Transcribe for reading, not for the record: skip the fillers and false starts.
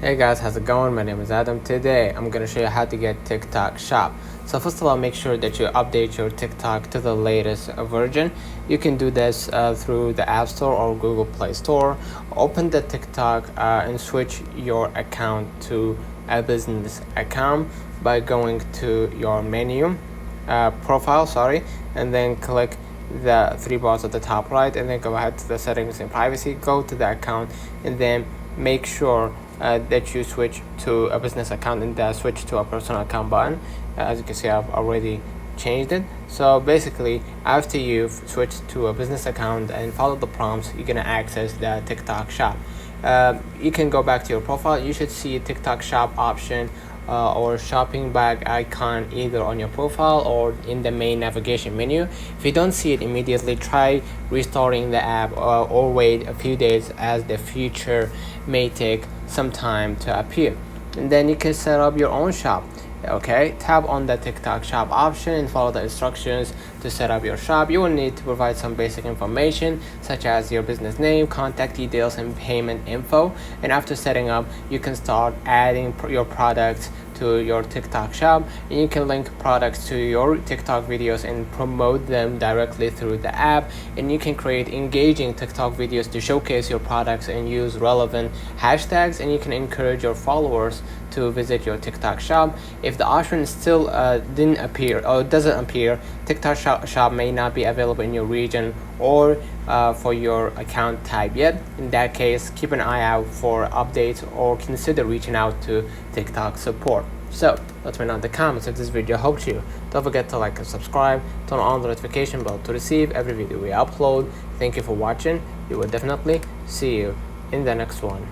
Hey guys, how's it going? My name is Adam. Today I'm going to show you how to get TikTok Shop. So first of all, make sure that you update your TikTok to the latest version. You can do this through the App Store or Google Play Store. Open the TikTok and switch your account to a business account by going to your menu, profile, and then click the three bars at the top right, and then go ahead to the settings and privacy, go to the account, and then make sure that you switch to a business account and switch to a personal account button. As you can see, I've already changed it. So basically, after you've switched to a business account and follow the prompts, you're gonna access the TikTok Shop. You can go back to your profile. You should see a TikTok Shop option or shopping bag icon either on your profile or in the main navigation menu. If you don't see it immediately, try restarting the app or wait a few days, as the feature may take some time to appear. And then you can set up your own shop. Okay, tap on the TikTok Shop option and follow the instructions to set up your shop. You will need to provide some basic information such as your business name, contact details, and payment info. And after setting up, you can start adding your products to your TikTok Shop, and you can link products to your TikTok videos and promote them directly through the app. And you can create engaging TikTok videos to showcase your products and use relevant hashtags, and you can encourage your followers to visit your TikTok Shop. If the option still didn't appear or doesn't appear, TikTok Shop may not be available in your region or for your account type yet. In that case, keep an eye out for updates or consider reaching out to TikTok support. So let me know in the comments if this video helped you. Don't forget to like and subscribe, turn on the notification bell to receive every video we upload. Thank you for watching. We will definitely see you in the next one.